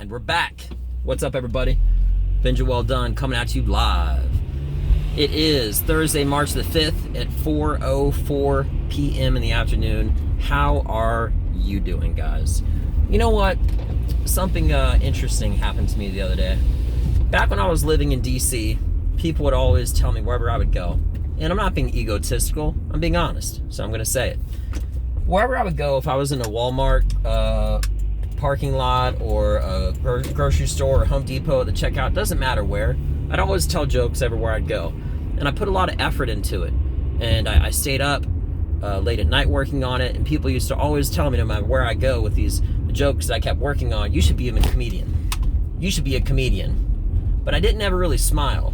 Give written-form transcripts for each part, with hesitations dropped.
And we're back. What's up, everybody? Benja Well Done coming at you live. It is Thursday, March the 5th at 4:04 p.m. in the afternoon. How are you doing, guys? You know what? Something interesting happened to me the other day. Back when I was living in D.C., people would always tell me wherever I would go. And I'm not being egotistical. I'm being honest. So I'm going to say it. Wherever I would go, if I was in a Walmart parking lot or a grocery store or Home Depot at the checkout, doesn't matter where, I'd always tell jokes everywhere I'd go. And I put a lot of effort into it. And I stayed up late at night working on it, and people used to always tell me no matter where I go with these jokes that I kept working on, you should be a comedian. You should be a comedian. But I didn't ever really smile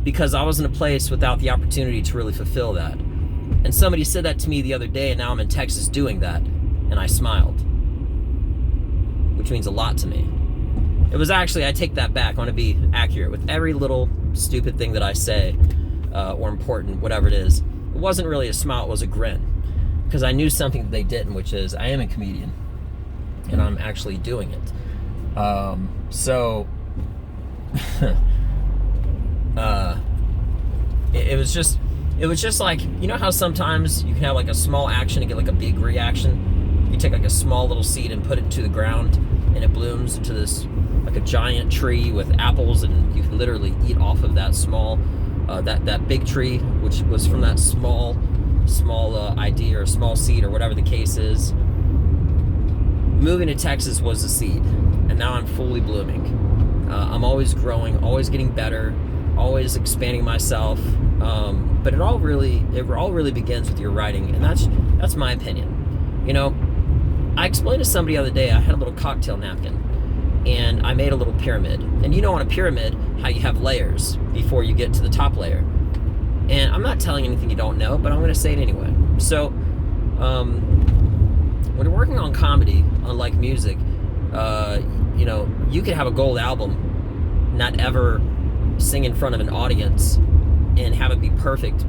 because I was in a place without the opportunity to really fulfill that. And somebody said that to me the other day, and now I'm in Texas doing that, and I smiled, which means a lot to me. It was actually, I take that back. I want to be accurate with every little stupid thing that I say, or important, whatever it is. It wasn't really a smile, it was a grin. Because I knew something that they didn't, which is I am a comedian, and I'm actually doing it. It was just like, you know how sometimes you can have like a small action and get like a big reaction? You take like a small little seed and put it to the ground, and it blooms into this, like a giant tree with apples, and you can literally eat off of that small, that big tree, which was from that small idea or small seed or whatever the case is. Moving to Texas was the seed, and now I'm fully blooming. I'm always growing, always getting better, always expanding myself. But it all really begins with your writing, and that's my opinion. You know, I explained to somebody the other day, I had a little cocktail napkin, and I made a little pyramid. And you know on a pyramid, how you have layers before you get to the top layer. And I'm not telling anything you don't know, but I'm going to say it anyway. So, when you're working on comedy, unlike music, you know, you could have a gold album, not ever sing in front of an audience, and have it be perfect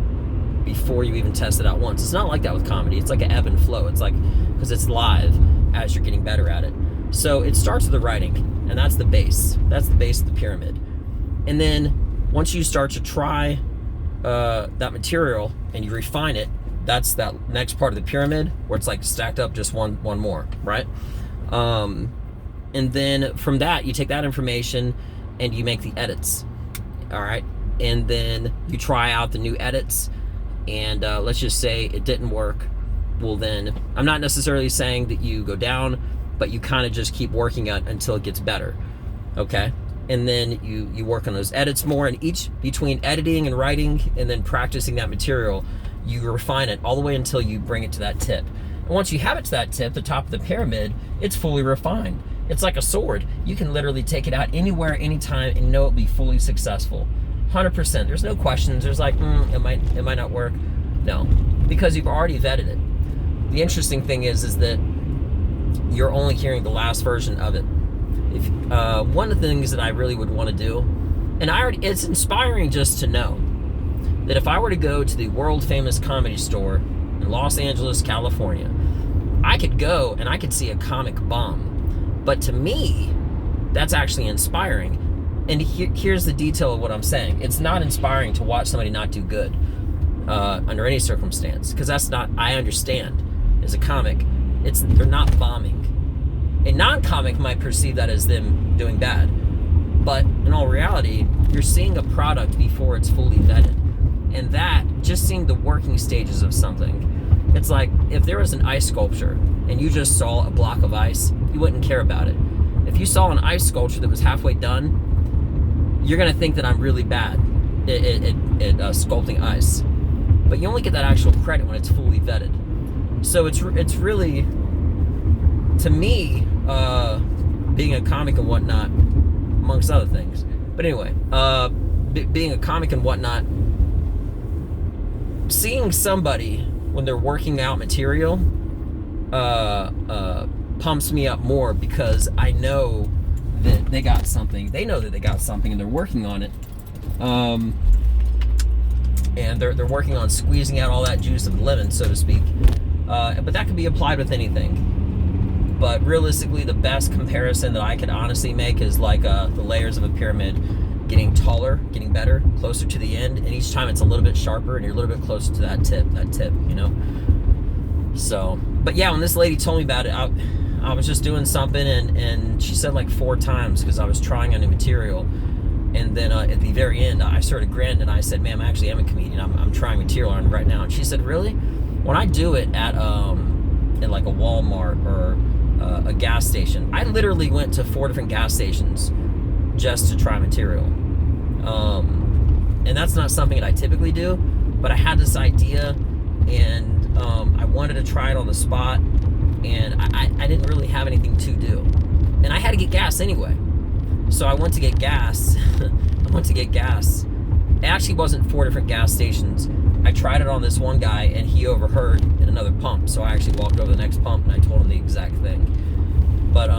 before you even test it out once. It's not like that with comedy. It's like an ebb and flow. It's like, because it's live as you're getting better at it. So it starts with the writing, and that's the base. That's the base of the pyramid. And then once you start to try that material and you refine it, that's that next part of the pyramid where it's like stacked up just one more, right? And then from that, you take that information and you make the edits, all right? And then you try out the new edits, and let's just say it didn't work. Well, then I'm not necessarily saying that you go down, but you kind of just keep working on it until it gets better, okay? And then you work on those edits more, and each between editing and writing and then practicing that material, you refine it all the way until you bring it to that tip. And once you have it to that tip, the top of the pyramid, it's fully refined. It's like a sword. You can literally take it out anywhere, anytime, and know it'll be fully successful. 100%. There's no questions. There's like, it might not work. No, because you've already vetted it. The interesting thing is that you're only hearing the last version of it. If one of the things that I really would want to do, and it's inspiring just to know that if I were to go to the world famous Comedy Store in Los Angeles, California, I could go and I could see a comic bomb. But to me, that's actually inspiring. And here's the detail of what I'm saying. It's not inspiring to watch somebody not do good under any circumstance, because that's not, I understand, as a comic, they're not bombing. A non-comic might perceive that as them doing bad. But in all reality, you're seeing a product before it's fully vetted. And that, just seeing the working stages of something, it's like if there was an ice sculpture and you just saw a block of ice, you wouldn't care about it. If you saw an ice sculpture that was halfway done, you're gonna think that I'm really bad at sculpting ice. But you only get that actual credit when it's fully vetted. So it's really, to me, being a comic and whatnot, amongst other things. But anyway, being a comic and whatnot, seeing somebody when they're working out material pumps me up more, because I know that they got something. They know that they got something, and they're working on it. And they're working on squeezing out all that juice of the lemon, so to speak. But that can be applied with anything. But realistically, the best comparison that I could honestly make is like the layers of a pyramid getting taller, getting better, closer to the end, and each time it's a little bit sharper and you're a little bit closer to that tip, you know? So, but yeah, when this lady told me about it, I was just doing something, and she said like 4 times because I was trying on new material. And then at the very end, I sort of grinned and I said, ma'am, I actually am a comedian. I'm trying material on right now. And she said, really? When I do it at like a Walmart or a gas station, I literally went to 4 different gas stations just to try material. And that's not something that I typically do, but I had this idea, and I wanted to try it on the spot, and I didn't really have anything to do. And I had to get gas anyway. So I went to get gas. It actually wasn't 4 different gas stations. I tried it on this one guy, and he overheard in another pump. So I actually walked over to the next pump, and I told him the exact thing. But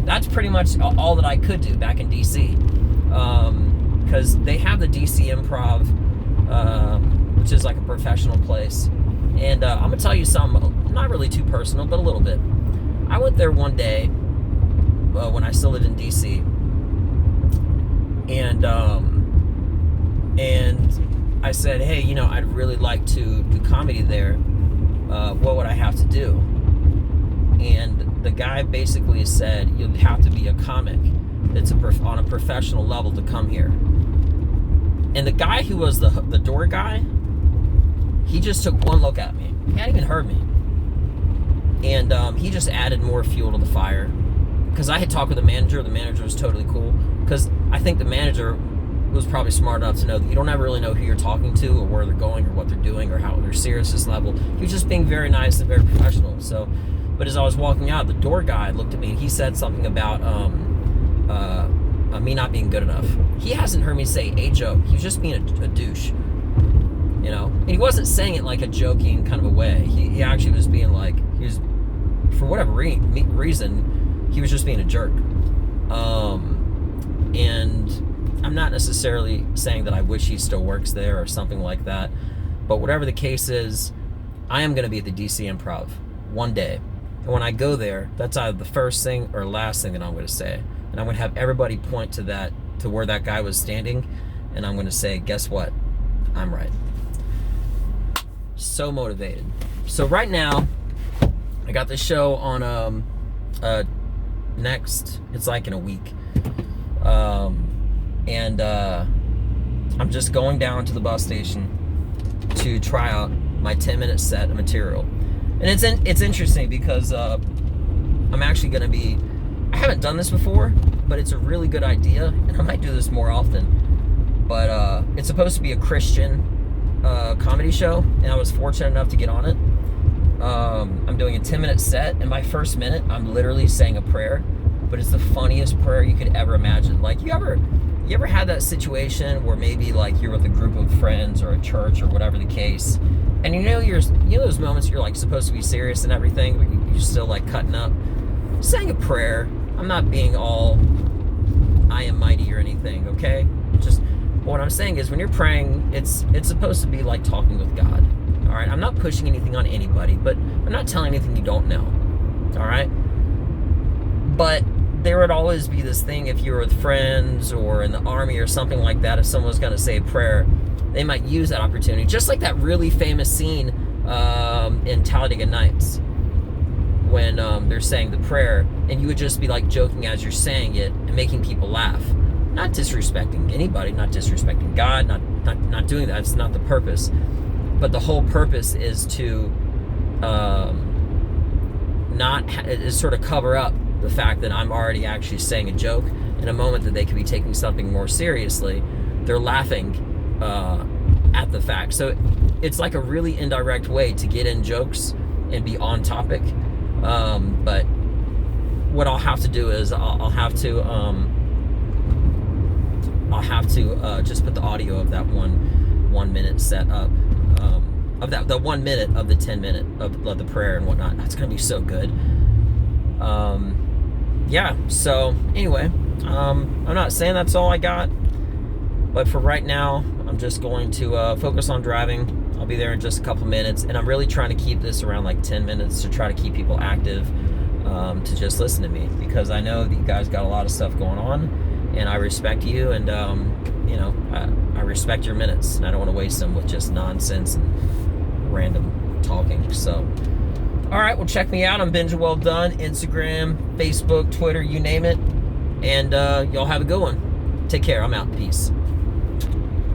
that's pretty much all that I could do back in DC. Because they have the DC Improv, which is like a professional place. And I'm going to tell you something, not really too personal, but a little bit. I went there one day when I still lived in DC. And I said, hey, you know, I'd really like to do comedy there. What would I have to do? And the guy basically said, you'd have to be a comic. It's on a professional level to come here. And the guy who was the door guy, he just took one look at me. He hadn't even heard me. And he just added more fuel to the fire. Because I had talked with the manager. The manager was totally cool. Because I think the manager was probably smart enough to know that you don't ever really know who you're talking to or where they're going or what they're doing or how their seriousness level. He was just being very nice and very professional. So, but as I was walking out, the door guy looked at me and he said something about me not being good enough. He hasn't heard me say a joke. He was just being a douche, you know. And he wasn't saying it like a joking kind of a way. He actually was being like, he was, for whatever reason, he was just being a jerk. And I'm not necessarily saying that I wish he still works there or something like that, but whatever the case is, I am going to be at the DC Improv one day. And when I go there, that's either the first thing or last thing that I'm going to say. And I'm going to have everybody point to where that guy was standing, and I'm going to say, guess what? I'm right. So motivated. So right now, I got this show on next, it's like in a week. And I'm just going down to the bus station to try out my 10-minute set of material. And it's interesting because I'm actually going to be, I haven't done this before, but it's a really good idea, and I might do this more often. But it's supposed to be a Christian comedy show, and I was fortunate enough to get on it. I'm doing a 10-minute set, and my first minute, I'm literally saying a prayer, but it's the funniest prayer you could ever imagine. Like, you ever had that situation where maybe like you're with a group of friends or a church or whatever the case, and you know those moments you're like supposed to be serious and everything, but you're still like cutting up, saying a prayer. I'm not being all I am mighty or anything, okay? Just what I'm saying is when you're praying, it's supposed to be like talking with God. All right, I'm not pushing anything on anybody, but I'm not telling anything you don't know. All right, but there would always be this thing if you were with friends or in the army or something like that. If someone was going to say a prayer, they might use that opportunity, just like that really famous scene in Talladega Nights when they're saying the prayer, and you would just be like joking as you're saying it and making people laugh, not disrespecting anybody, not disrespecting God, not doing that. It's not the purpose. But the whole purpose is to is sort of cover up the fact that I'm already actually saying a joke in a moment that they could be taking something more seriously. They're laughing at the fact. So it's like a really indirect way to get in jokes and be on topic. But what I'll have to do is I'll have to just put the audio of that one minute set up. Of that, the 1 minute of the 10-minute of the prayer and whatnot. That's gonna be so good. Yeah. So anyway, I'm not saying that's all I got, but for right now, I'm just going to focus on driving. I'll be there in just a couple minutes, and I'm really trying to keep this around like 10 minutes to try to keep people active. to just listen to me, because I know that you guys got a lot of stuff going on, and I respect you, and you know, I respect your minutes, and I don't want to waste them with just nonsense and random talking. So, all right, well, check me out on Benja Well Done, Instagram, Facebook, Twitter, you name it, and y'all have a good one. Take care. I'm out. Peace.